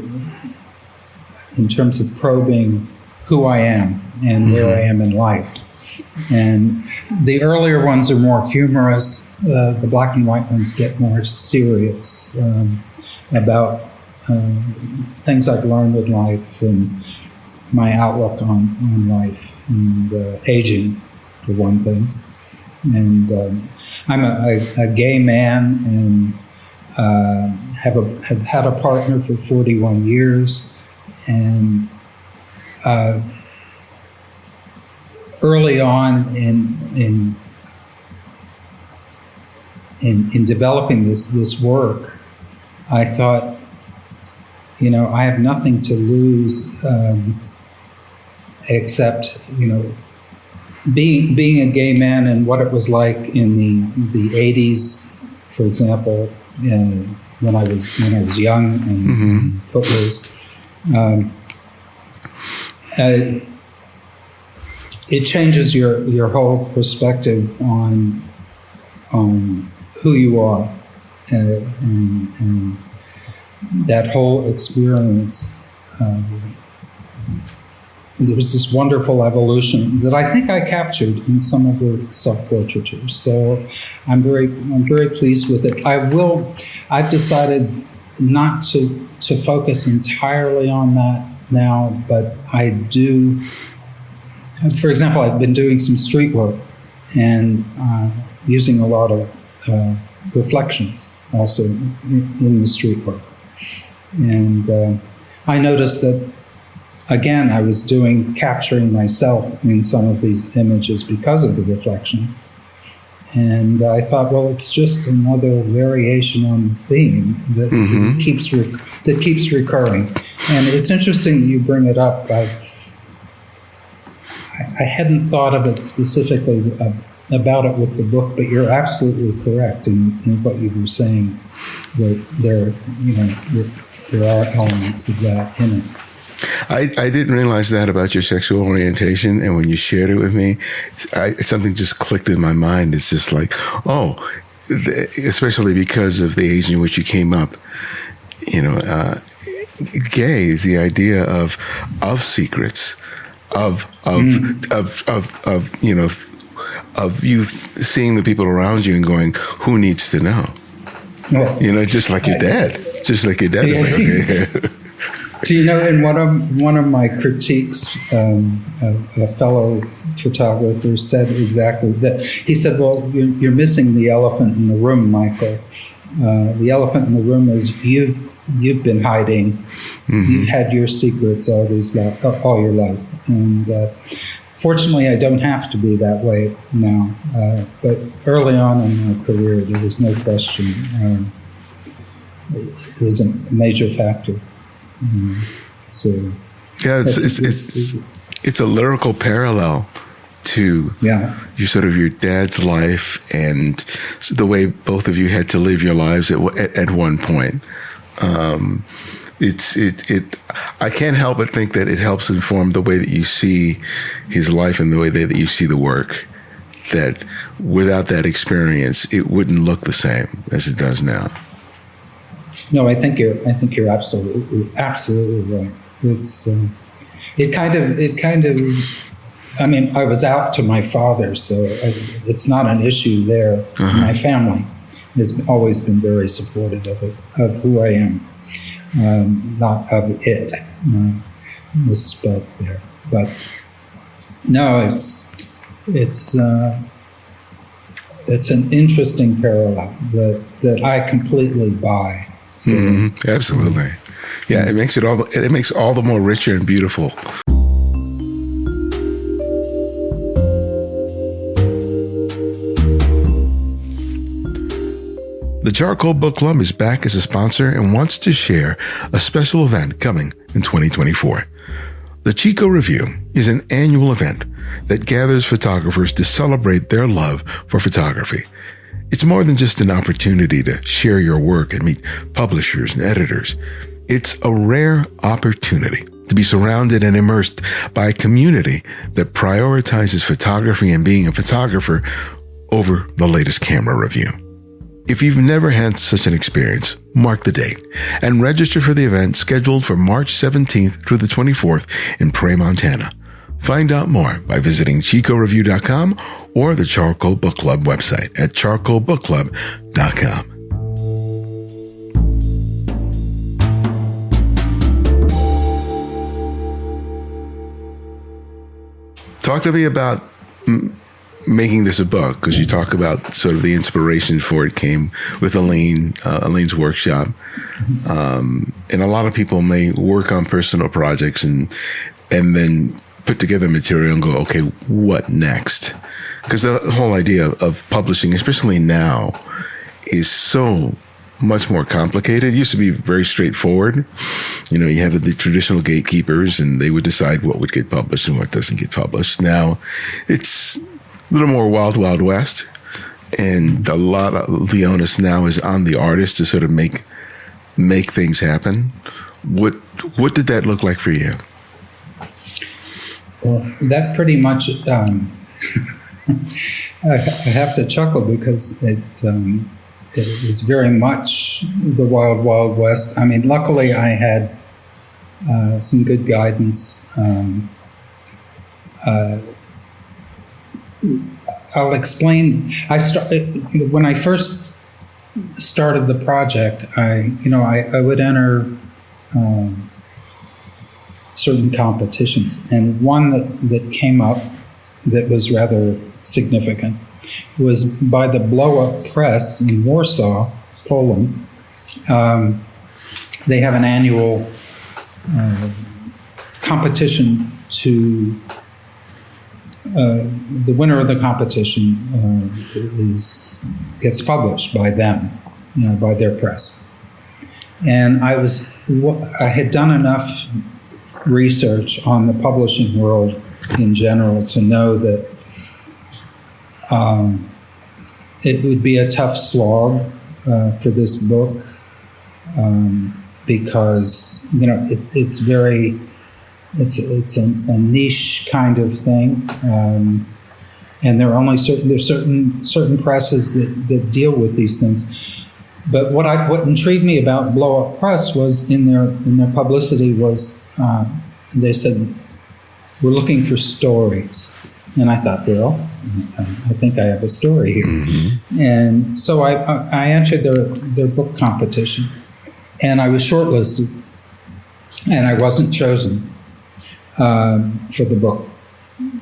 probing who I am and where I am in life. And the earlier ones are more humorous. The black and white ones get more serious about things I've learned in life and my outlook on life and aging, for one thing. And I'm a gay man and have had a partner for 41 years. And early on in developing this work, I thought, I have nothing to lose except, being a gay man and what it was like in the 80s, for example, when I was young and footloose. It changes your whole perspective on who you are, and that whole experience. There was this wonderful evolution that I think I captured in some of the self-portraitures. So I'm very pleased with it. I've decided not to focus entirely on that now, but I do. For example, I've been doing some street work and using a lot of reflections also in the street work. And I noticed that, again, I was capturing myself in some of these images because of the reflections. And I thought, well, it's just another variation on the theme that keeps recurring. And it's interesting that you bring it up. I hadn't thought of it specifically about it with the book, but you're absolutely correct in what you were saying. That there are elements of that in it. I didn't realize that about your sexual orientation, and when you shared it with me, something just clicked in my mind. It's just like, especially because of the age in which you came up, gay is the idea of secrets, of you seeing the people around you and going, who needs to know? Well, Just like your dad. Just like your dad is like, okay. Do you know, in one of my critiques, a fellow photographer said exactly that. He said, well, you're missing the elephant in the room, Michael. The elephant in the room is you've been hiding. Mm-hmm. You've had your secrets all your life. And fortunately, I don't have to be that way now. But early on in my career, there was no question. It was a major factor. So yeah, it's a lyrical parallel to your dad's life and the way both of you had to live your lives at one point. I can't help but think that it helps inform the way that you see his life and the way that you see the work. That without that experience, it wouldn't look the same as it does now. No, I think you're absolutely right. It kind of. I mean, I was out to my father, so it's not an issue there. Uh-huh. My family has always been very supportive of who I am, not of it. Misspoke there, but no, it's an interesting parallel that I completely buy. So, absolutely, yeah. It makes all the more richer and beautiful. The Charcoal Book Club is back as a sponsor and wants to share a special event coming in 2024. The Chico Review is an annual event that gathers photographers to celebrate their love for photography. It's more than just an opportunity to share your work and meet publishers and editors. It's a rare opportunity to be surrounded and immersed by a community that prioritizes photography and being a photographer over the latest camera review. If you've never had such an experience, mark the date and register for the event scheduled for March 17th through the 24th in Prairie, Montana. Find out more by visiting chicoreview.com or the Charcoal Book Club website at charcoalbookclub.com. Talk to me about making this a book, because you talk about sort of the inspiration for it came with Elaine's workshop. And a lot of people may work on personal projects and then put together material and go, okay, what next? Because the whole idea of publishing, especially now, is so much more complicated. It used to be very straightforward. You had the traditional gatekeepers, and they would decide what would get published and what doesn't get published. Now, it's a little more wild, wild west. And a lot of the onus now is on the artist to sort of make things happen. What did that look like for you? Well, that pretty much, I have to chuckle because it was very much the wild, wild west. I mean, luckily I had some good guidance. I'll explain. When I first started the project, I would enter certain competitions, and one that came up that was rather significant was by the Blow Up Press in Warsaw, Poland. They have an annual competition to the winner of the competition gets published by them, by their press. And I had done enough research on the publishing world in general to know that it would be a tough slog for this book because it's a niche kind of thing, and there are only certain presses that deal with these things. But what intrigued me about Blow Up Press was in their publicity was they said we're looking for stories. And I thought, well, I think I have a story here. Mm-hmm. And so I entered their book competition, and I was shortlisted, and I wasn't chosen for the book.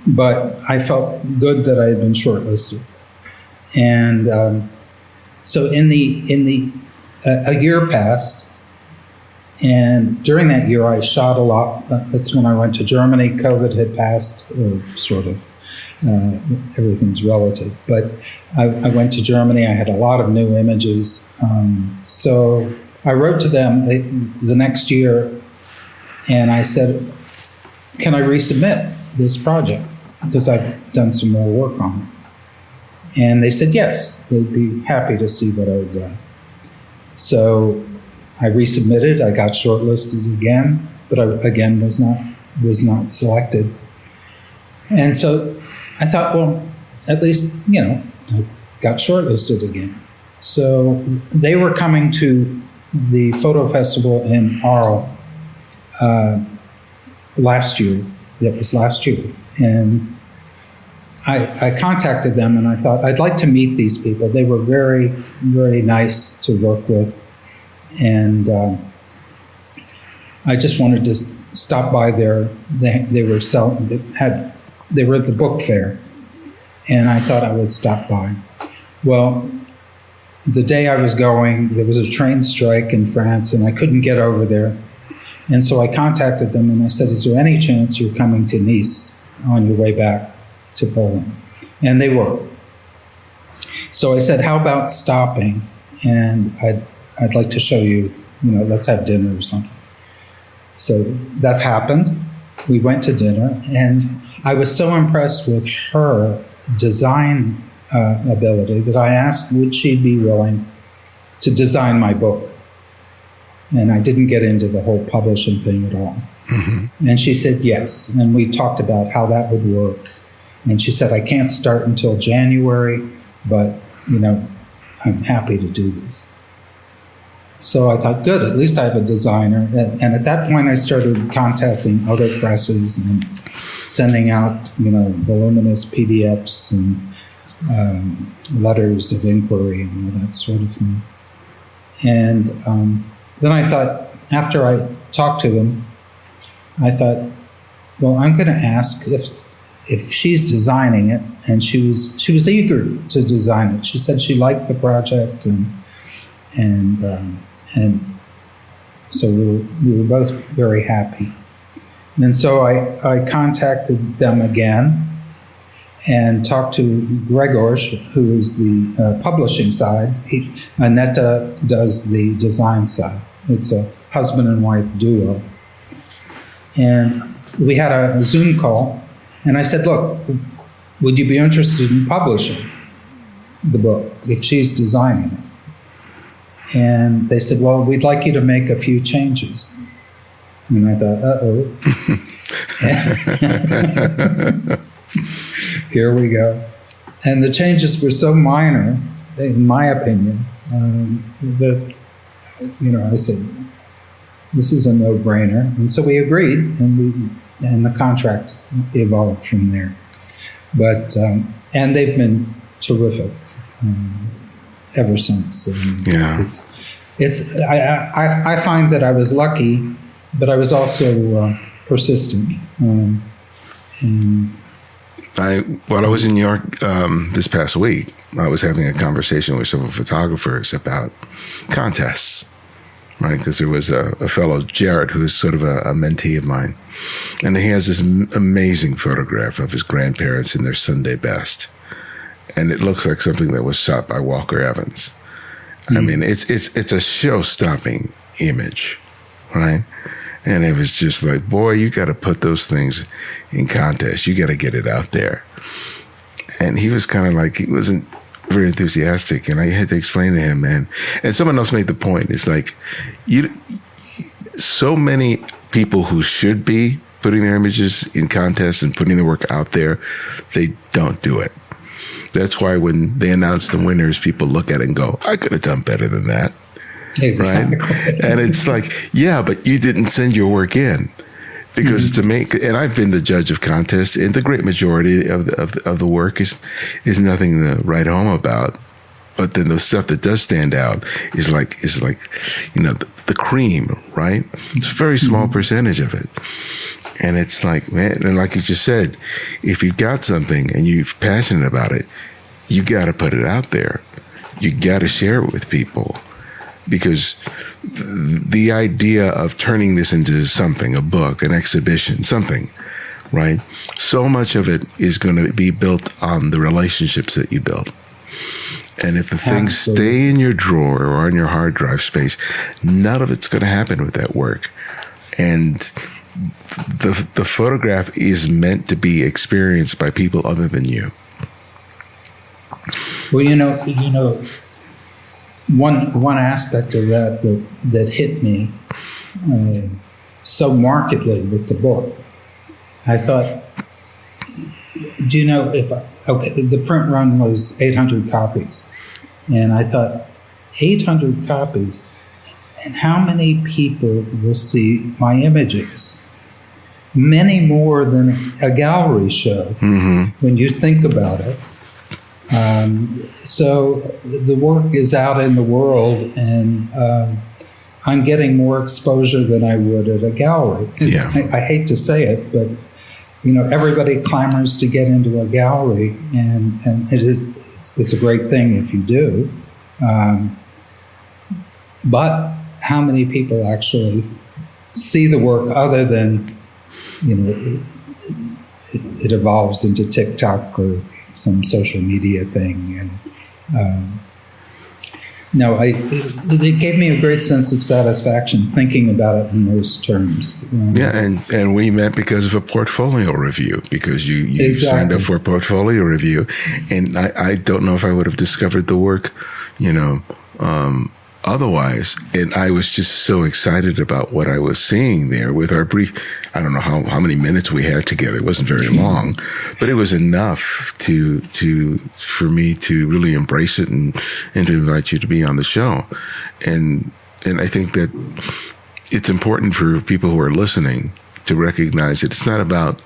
But I felt good that I had been shortlisted. And so a year passed, and during that year I shot a lot. That's when I went to Germany. COVID had passed, or sort of. Everything's relative. But I went to Germany. I had a lot of new images. So I wrote to them the next year, and I said, can I resubmit this project? Because I've done some more work on it. And they said yes. They'd be happy to see what I'd done. So I resubmitted. I got shortlisted again, but I, again, was not selected. And so I thought, well, at least, I got shortlisted again. So they were coming to the photo festival in Arles last year. It was last year. And I contacted them, and I thought, I'd like to meet these people. They were very, very nice to work with. And I just wanted to stop by there. They were at the book fair, and I thought I would stop by. Well, the day I was going, there was a train strike in France, and I couldn't get over there. And so I contacted them, and I said, is there any chance you're coming to Nice on your way back to Poland? And they were. So I said, how about stopping? And I'd like to show you, let's have dinner or something. So that happened. We went to dinner, and I was so impressed with her design ability that I asked, would she be willing to design my book? And I didn't get into the whole publishing thing at all. Mm-hmm. And she said yes. And we talked about how that would work. And she said, I can't start until January, but, I'm happy to do this. So I thought, good, at least I have a designer. And at that point, I started contacting other presses and sending out, voluminous PDFs and letters of inquiry and all that sort of thing. And then I thought, after I talked to them, I thought, well, I'm going to ask if she's designing it, and she was eager to design it. She said she liked the project, and so we were both very happy. And so I contacted them again and talked to Gregors, who is the publishing side. Aneta does the design side. It's a husband and wife duo. And we had a Zoom call, and I said, look, would you be interested in publishing the book if she's designing it? And they said, well, we'd like you to make a few changes. And I thought, uh-oh. Here we go. And the changes were so minor, in my opinion, that, I said, this is a no-brainer. And so we agreed, and the contract evolved from there. But, and they've been terrific ever since. Yeah. I find that I was lucky, but I was also persistent. While I was in New York this past week, I was having a conversation with several photographers about contests, right? Because there was a fellow, Jared, who's sort of a mentee of mine, and he has this amazing photograph of his grandparents in their Sunday best, and it looks like something that was shot by Walker Evans. Mm. I mean, it's a show-stopping image, right? And it was just like, boy, you got to put those things in contest. You got to get it out there. And he was kind of like, he wasn't very enthusiastic. And I had to explain to him, man. And someone else made the point. It's like, so many people who should be putting their images in contests and putting their work out there, they don't do it. That's why when they announce the winners, people look at it and go, I could have done better than that. Exactly. Right? And it's like, yeah, but you didn't send your work in because to make, and I've been the judge of contests, and the great majority of the work is nothing to write home about. But then the stuff that does stand out is like the cream, right? It's a very small percentage of it. And it's like, man, and like you just said, if you've got something and you're passionate about it, you got to put it out there. You got to share it with people, because the idea of turning this into something, a book, an exhibition, something, right? So much of it is going to be built on the relationships that you build. And if the things stay in your drawer or on your hard drive space, none of it's going to happen with that work. And the photograph is meant to be experienced by people other than you. Well, one aspect of that hit me so markedly with the book. I thought, the print run was 800 copies, and I thought, 800 copies, and how many people will see my images? Many more than a gallery show, when you think about it. So the work is out in the world, and I'm getting more exposure than I would at a gallery. Yeah. I hate to say it, but everybody clamors to get into a gallery, and it's a great thing if you do. But how many people actually see the work other than, it evolves into TikTok or some social media thing, and it gave me a great sense of satisfaction thinking about it in those terms. And we met because of a portfolio review, because you Exactly. signed up for a portfolio review, and I don't know if I would have discovered the work, otherwise. And I was just so excited about what I was seeing there with our brief. I don't know how many minutes we had together. It wasn't very long, but it was enough for me to really embrace it and to invite you to be on the show. And I think that it's important for people who are listening to recognize that it's not about,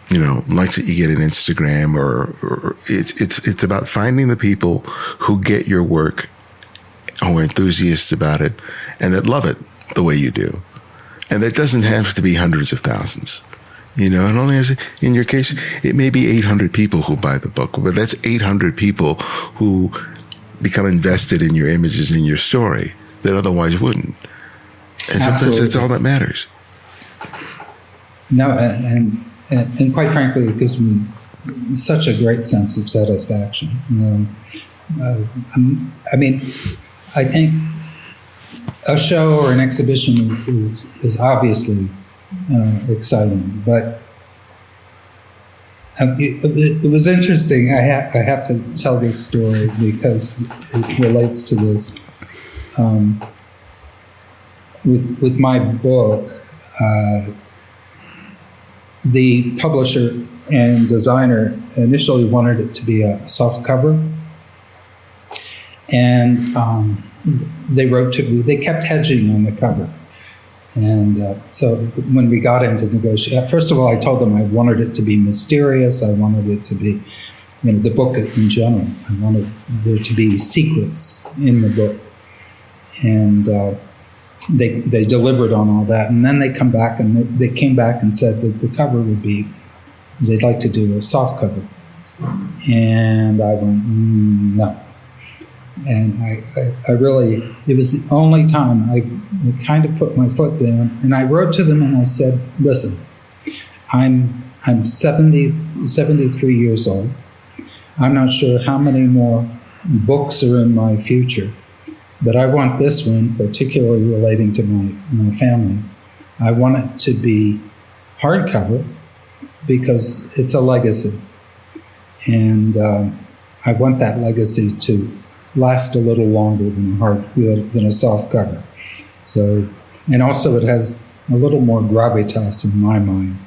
likes that you get on Instagram, or it's about finding the people who get your work, who are enthusiasts about it, and that love it the way you do. And that doesn't have to be hundreds of thousands. It only has, in your case, it may be 800 people who buy the book, but that's 800 people who become invested in your images and your story that otherwise wouldn't. And sometimes Absolutely. that's all that matters. No, and quite frankly, it gives me such a great sense of satisfaction. I think a show or an exhibition is obviously exciting, but it was interesting. I have to tell this story because it relates to this. With my book, the publisher and designer initially wanted it to be a soft cover, and they kept hedging on the cover. And so when we got into negotiation, first of all, I told them I wanted it to be mysterious. I wanted it to be, the book in general. I wanted there to be secrets in the book. And they delivered on all that. And then they came back and said that the cover would be, they'd like to do a soft cover. And I went, no. And I really, it was the only time I kind of put my foot down, and I wrote to them and I said, listen, I'm 73 years old. I'm not sure how many more books are in my future, but I want this one, particularly relating to my family. I want it to be hardcover because it's a legacy. And I want that legacy to last a little longer than a soft cover. So, and also it has a little more gravitas in my mind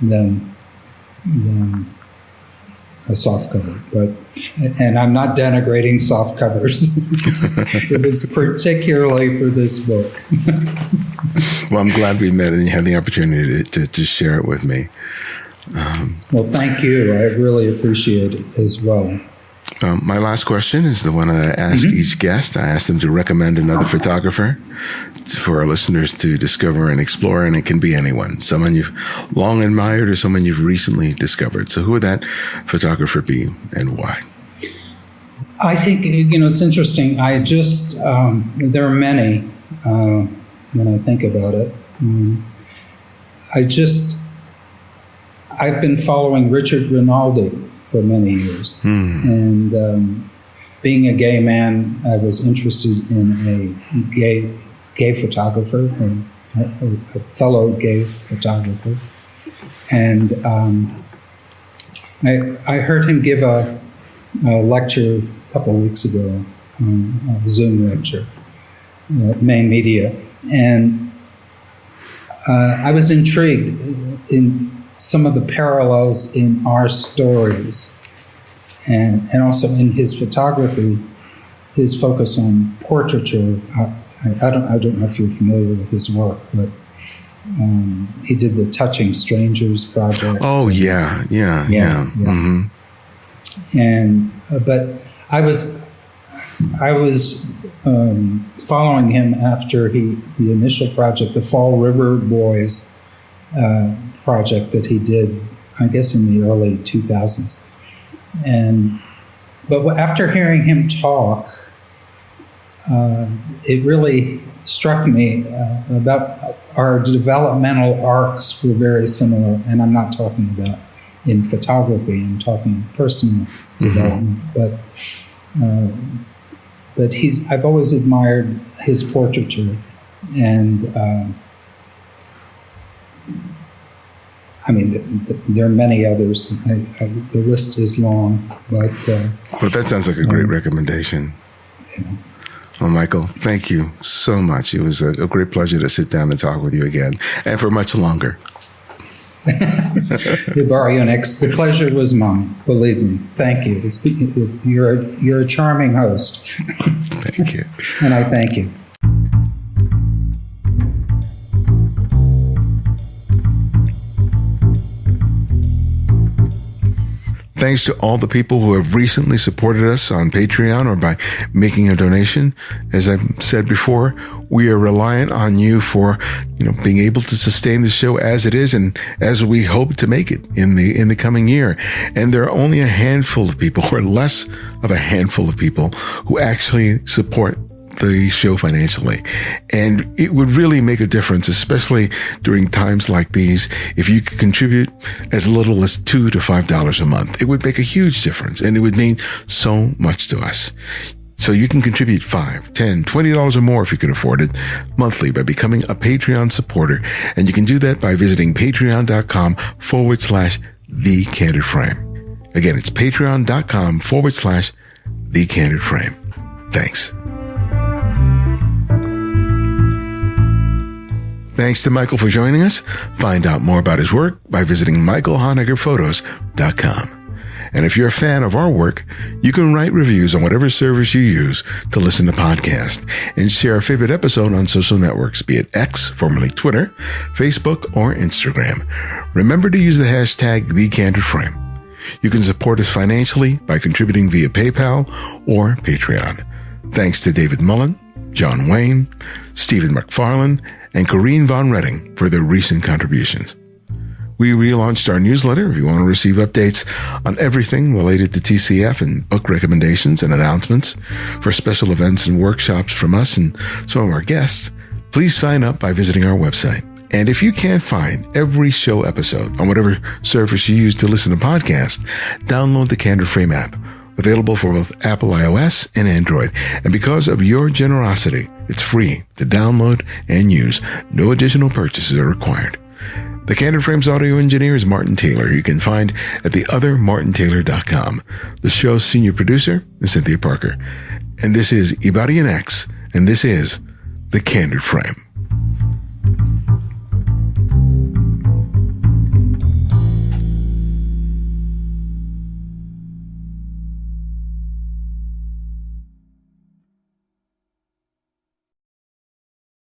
than a soft cover, and I'm not denigrating soft covers. It was particularly for this book. Well, I'm glad we met and you had the opportunity to share it with me. Well, thank you. I really appreciate it as well. My last question is the one I ask each guest. I ask them to recommend another photographer for our listeners to discover and explore, and it can be anyone, someone you've long admired or someone you've recently discovered. So who would that photographer be and why? I think, it's interesting. I just, there are many when I think about it. I've been following Richard Rinaldi for many years. And being a gay man, I was interested in a gay photographer, or a fellow gay photographer. And I heard him give a lecture a couple of weeks ago, a Zoom lecture at Maine Media. And I was intrigued in some of the parallels in our stories, and also in his photography, his focus on portraiture. I don't know if you're familiar with his work, but he did the Touching Strangers project. Oh, yeah. Mm-hmm. And but I was following him after the initial project, the Fall River Boys project that he did, I guess, in the early 2000s. But after hearing him talk, it really struck me about our developmental arcs were very similar. And I'm not talking about in photography, I'm talking personal development. But I've always admired his portraiture, and there are many others. The list is long, but that sounds like a great recommendation. Yeah. Well, Michael, thank you so much. It was a great pleasure to sit down and talk with you again, and for much longer. The pleasure was mine. Believe me. Thank you. You're a charming host. Thank you. And I thank you. Thanks to all the people who have recently supported us on Patreon or by making a donation. As I've said before, we are reliant on you for, being able to sustain the show as it is and as we hope to make it in the coming year. And there are only a handful of people, or less of a handful of people, who actually support the show financially. And it would really make a difference, especially during times like these, if you could contribute as little as $2 to $5 a month. It would make a huge difference, and it would mean so much to us. So you can contribute $5, $10, $20 or more if you can afford it monthly by becoming a Patreon supporter. And you can do that by visiting patreon.com/The Candid Frame. Again, it's patreon.com/The Candid Frame. Thanks. Thanks to Michael for joining us. Find out more about his work by visiting michaelhoneggerphotos.com. And if you're a fan of our work, you can write reviews on whatever service you use to listen to podcasts, and share a favorite episode on social networks, be it X, formerly Twitter, Facebook, or Instagram. Remember to use the hashtag #TheCandidFrame. You can support us financially by contributing via PayPal or Patreon. Thanks to David Mullen, John Wayne, Stephen McFarlane, and Corrine Von Redding for their recent contributions. We relaunched our newsletter if you want to receive updates on everything related to TCF and book recommendations and announcements for special events and workshops from us and some of our guests. Please sign up by visiting our website. And if you can't find every show episode on whatever service you use to listen to podcasts, download the Candid Frame app, available for both Apple iOS and Android. And because of your generosity, it's free to download and use. No additional purchases are required. The Candid Frame's audio engineer is Martin Taylor, who you can find at theothermartintaylor.com. The show's senior producer is Cynthia Parker. And this is Ibarian X, and this is The Candid Frame.